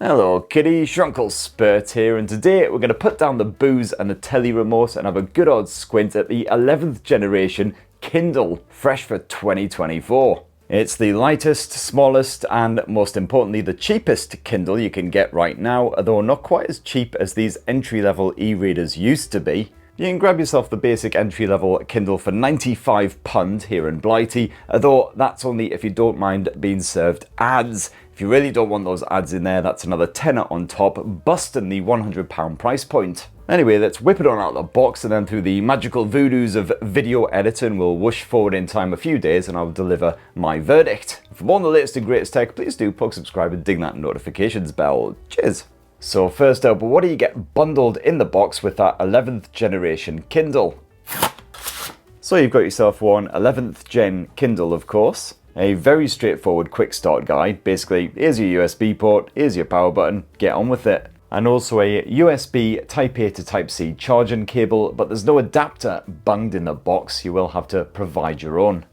Hello kitty, Shrunkle Spurt here, and today we're going to put down the booze and the telly remote and have a good old squint at the 11th generation Kindle, fresh for 2024. It's the lightest, smallest, and most importantly the cheapest Kindle you can get right now, although not quite as cheap as these entry-level e-readers used to be. You can grab yourself the basic entry-level Kindle for £95 here in Blighty, although that's only if you don't mind being served ads. If you really don't want those ads in there, that's another tenner on top, busting the £100 price point. Anyway, let's whip it on out of the box, and then through the magical voodoos of video editing, we'll whoosh forward in time a few days and I'll deliver my verdict. For more on the latest and greatest tech, please do plug subscribe and ding that notifications bell. Cheers! So first up, what do you get bundled in the box with that 11th generation Kindle? So you've got yourself one 11th gen Kindle, of course. A very straightforward quick start guide. Basically, here's your USB port, here's your power button, get on with it. And also a USB Type A to Type C charging cable, but there's no adapter bunged in the box, you will have to provide your own.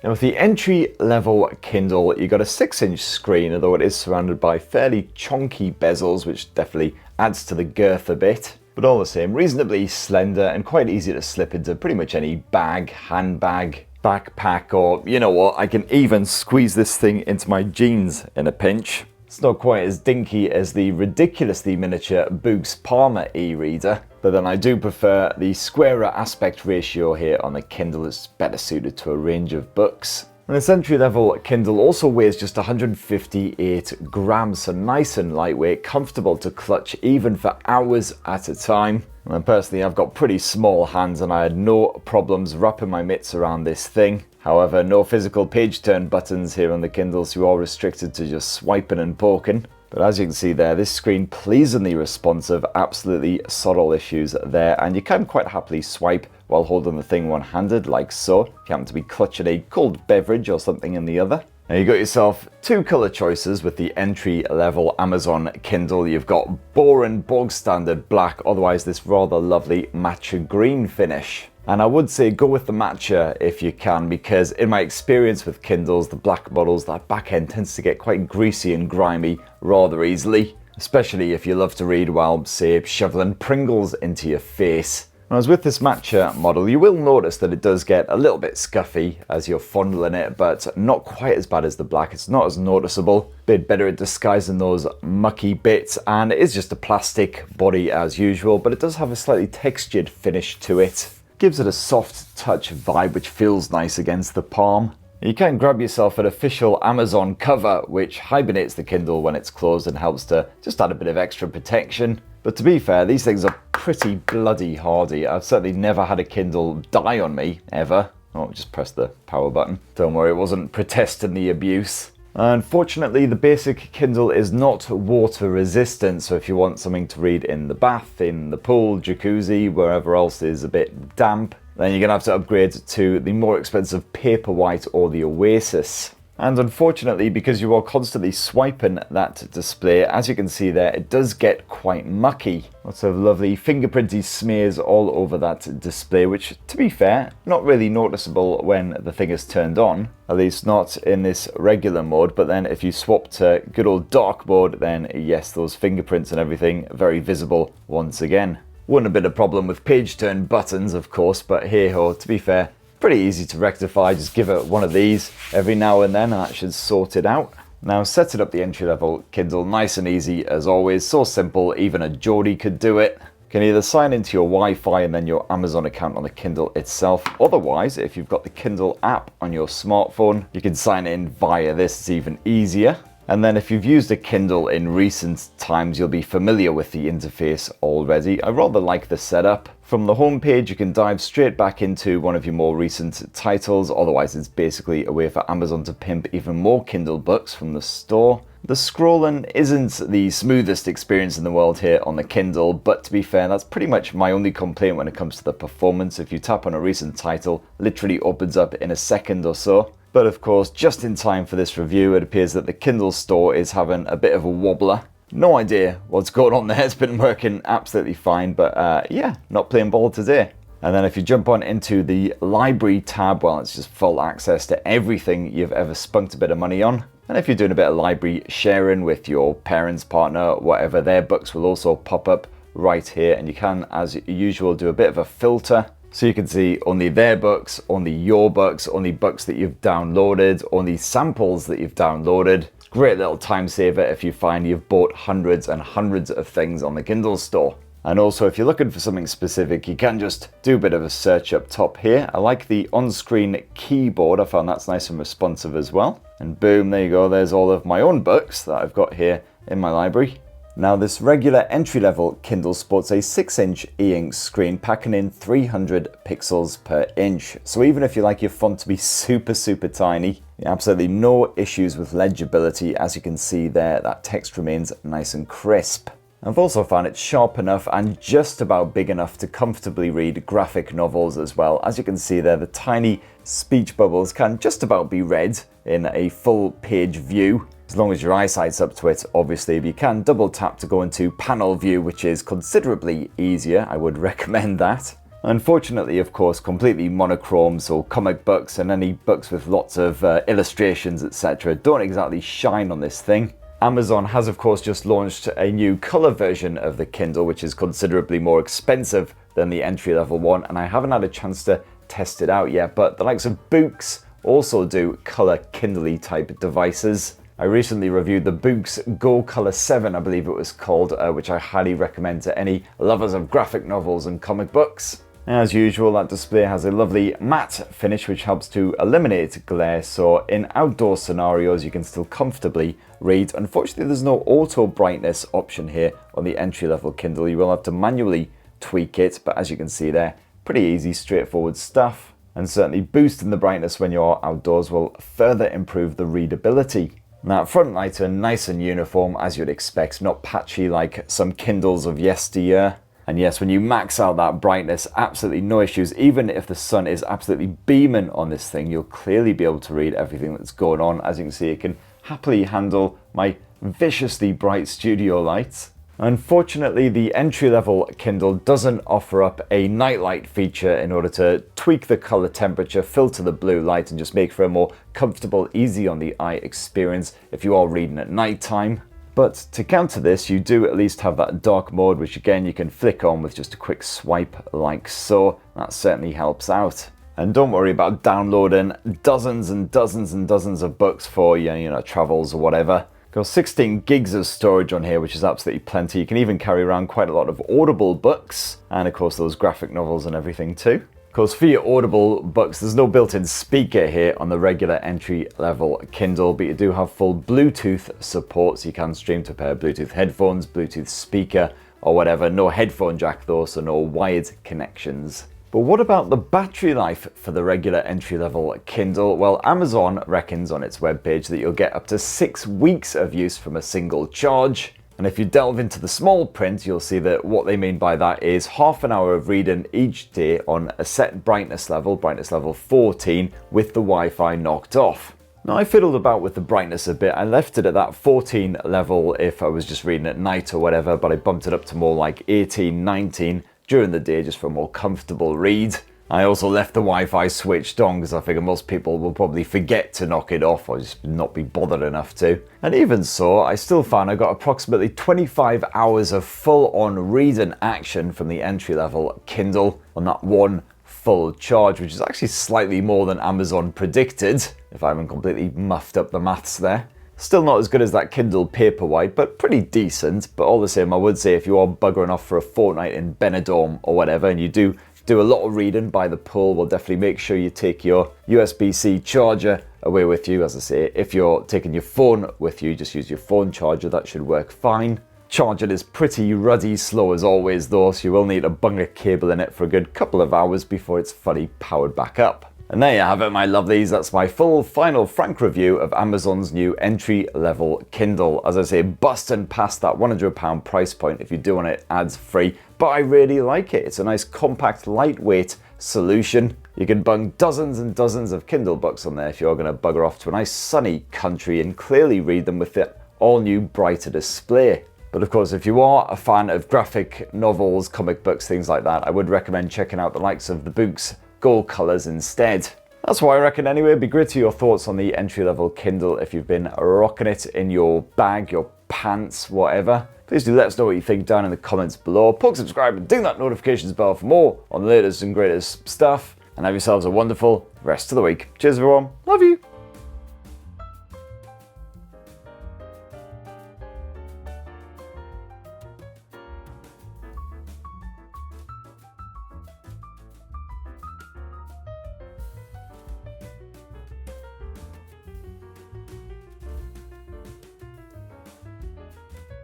Now with the entry-level Kindle, you've got a 6-inch screen, although it is surrounded by fairly chonky bezels, which definitely adds to the girth a bit. But all the same, reasonably slender and quite easy to slip into pretty much any bag, handbag, backpack, or you know what, I can even squeeze this thing into my jeans in a pinch. It's not quite as dinky as the ridiculously miniature Boogs Palmer e-reader, but then I do prefer the squarer aspect ratio here on the Kindle. It's better suited to a range of books. And this entry-level Kindle also weighs just 158 grams, so nice and lightweight, comfortable to clutch even for hours at a time. And personally, I've got pretty small hands and I had no problems wrapping my mitts around this thing. However, no physical page turn buttons here on the Kindle, so you are restricted to just swiping and poking. But as you can see there, this screen pleasingly responsive, absolutely sod all issues there, and you can quite happily swipe while holding the thing one-handed, like so, if you happen to be clutching a cold beverage or something in the other. Now you got yourself two colour choices with the entry-level Amazon Kindle. You've got boring, bog standard black, otherwise this rather lovely matcha green finish. And I would say go with the matcha if you can, because in my experience with Kindles, the black models, that back end tends to get quite greasy and grimy rather easily, especially if you love to read while, say, shoveling Pringles into your face. Whereas with this matcha model, you will notice that it does get a little bit scuffy as you're fondling it, but not quite as bad as the black. It's not as noticeable, bit better at disguising those mucky bits, and it is just a plastic body as usual, but it does have a slightly textured finish to it. Gives it a soft touch vibe which feels nice against the palm. You can grab yourself an official Amazon cover which hibernates the Kindle when it's closed and helps to just add a bit of extra protection. But to be fair, these things are pretty bloody hardy. I've certainly never had a Kindle die on me, ever. Oh, just press the power button. Don't worry, it wasn't protesting the abuse. Unfortunately, the basic Kindle is not water resistant, so if you want something to read in the bath, in the pool, jacuzzi, wherever else is a bit damp, then you're going to have to upgrade to the more expensive Paperwhite or the Oasis. And unfortunately, because you are constantly swiping that display, as you can see there, it does get quite mucky. Lots of lovely fingerprinty smears all over that display, which, to be fair, not really noticeable when the thing is turned on. At least not in this regular mode, but then if you swap to good old dark mode, then yes, those fingerprints and everything very visible once again. Wouldn't have been a problem with page turn buttons, of course, but hey ho, to be fair, pretty easy to rectify. Just give it one of these every now and then and that should sort it out. Now setting up the entry-level Kindle, nice and easy as always, so simple even a Geordie could do it. You can either sign into your Wi-Fi and then your Amazon account on the Kindle itself. Otherwise, if you've got the Kindle app on your smartphone, you can sign in via this, it's even easier. And then if you've used a Kindle in recent times, you'll be familiar with the interface already. I rather like the setup. From the home page, you can dive straight back into one of your more recent titles. Otherwise, it's basically a way for Amazon to pimp even more Kindle books from the store. The scrolling isn't the smoothest experience in the world here on the Kindle, but to be fair, that's pretty much my only complaint when it comes to the performance. If you tap on a recent title, literally opens up in a second or so. But of course, just in time for this review, it appears that the Kindle store is having a bit of a wobbler. No idea what's going on there. It's been working absolutely fine, but yeah, not playing ball today. And then if you jump on into the library tab, well, it's just full access to everything you've ever spunked a bit of money on. And if you're doing a bit of library sharing with your parents, partner, whatever, their books will also pop up right here. And you can, as usual, do a bit of a filter. So you can see only their books, only your books, only books that you've downloaded, only samples that you've downloaded. Great little time saver if you find you've bought hundreds and hundreds of things on the Kindle store. And also, if you're looking for something specific, you can just do a bit of a search up top here. I like the on-screen keyboard. I found that's nice and responsive as well. And boom, there you go. There's all of my own books that I've got here in my library. Now, this regular entry-level Kindle sports a 6-inch e-ink screen packing in 300 pixels per inch. So even if you like your font to be super, super tiny, absolutely no issues with legibility. As you can see there, that text remains nice and crisp. I've also found it sharp enough and just about big enough to comfortably read graphic novels as well. As you can see there, the tiny speech bubbles can just about be read in a full page view, as long as your eyesight's up to it, obviously. But you can double tap to go into panel view, which is considerably easier. I would recommend that. Unfortunately, of course, completely monochrome, so comic books and any books with lots of illustrations, etc. don't exactly shine on this thing. Amazon has, of course, just launched a new color version of the Kindle, which is considerably more expensive than the entry-level one, and I haven't had a chance to test it out yet, but the likes of Books also do color Kindle-y type devices. I recently reviewed the Books Go Color 7, I believe it was called, which I highly recommend to any lovers of graphic novels and comic books. As usual, that display has a lovely matte finish which helps to eliminate glare, so in outdoor scenarios you can still comfortably read. Unfortunately, there's no auto brightness option here on the entry-level Kindle. You will have to manually tweak it, but as you can see there, pretty easy, straightforward stuff. And certainly boosting the brightness when you're outdoors will further improve the readability. Now, front lights are nice and uniform, as you'd expect, not patchy like some Kindles of yesteryear. And yes, when you max out that brightness, absolutely no issues. Even if the sun is absolutely beaming on this thing, you'll clearly be able to read everything that's going on. As you can see, it can happily handle my viciously bright studio lights. Unfortunately, the entry-level Kindle doesn't offer up a nightlight feature in order to tweak the color temperature, filter the blue light, and just make for a more comfortable, easy on the eye experience if you are reading at nighttime. But to counter this, you do at least have that dark mode, which again you can flick on with just a quick swipe like so. That certainly helps out. And don't worry about downloading dozens and dozens and dozens of books for your travels or whatever. Got 16 gigs of storage on here, which is absolutely plenty. You can even carry around quite a lot of Audible books, and of course those graphic novels and everything too. Of course, for your Audible books, there's no built-in speaker here on the regular entry-level Kindle, but you do have full Bluetooth support, so you can stream to a pair of Bluetooth headphones, Bluetooth speaker, or whatever. No headphone jack though, so no wired connections. But what about the battery life for the regular entry-level Kindle? Well, Amazon reckons on its webpage that you'll get up to 6 weeks of use from a single charge. And if you delve into the small print, you'll see that what they mean by that is half an hour of reading each day on a set brightness level 14, with the Wi-Fi knocked off. Now, I fiddled about with the brightness a bit. I left it at that 14 level if I was just reading at night or whatever, but I bumped it up to more like 18, 19 during the day just for a more comfortable read. I also left the Wi-Fi switched on because I figure most people will probably forget to knock it off or just not be bothered enough to. And even so, I still found I got approximately 25 hours of full-on reading action from the entry-level Kindle on that one full charge, which is actually slightly more than Amazon predicted, if I haven't completely muffed up the maths there. Still not as good as that Kindle Paperwhite, but pretty decent. But all the same, I would say if you are buggering off for a fortnight in Benidorm or whatever, and you do a lot of reading by the pool, well, definitely make sure you take your USB-C charger away with you. As I say, if you're taking your phone with you, just use your phone charger. That should work fine. Charging is pretty ruddy slow as always though, so you will need a bung of cable in it for a good couple of hours before it's fully powered back up. And there you have it, my lovelies. That's my full, final, frank review of Amazon's new entry-level Kindle. As I say, busting past that £100 price point if you do want it ads-free. But I really like it. It's a nice, compact, lightweight solution. You can bung dozens and dozens of Kindle books on there if you're going to bugger off to a nice sunny country and clearly read them with the all-new, brighter display. But of course, if you are a fan of graphic novels, comic books, things like that, I would recommend checking out the likes of the Books Gold colors instead. That's what I reckon anyway. It'd be great to hear your thoughts on the entry-level Kindle if you've been rocking it in your bag, your pants, whatever. Please do let us know what you think down in the comments below. Plug subscribe and ding that notifications bell for more on the latest and greatest stuff. And have yourselves a wonderful rest of the week. Cheers everyone. Love you.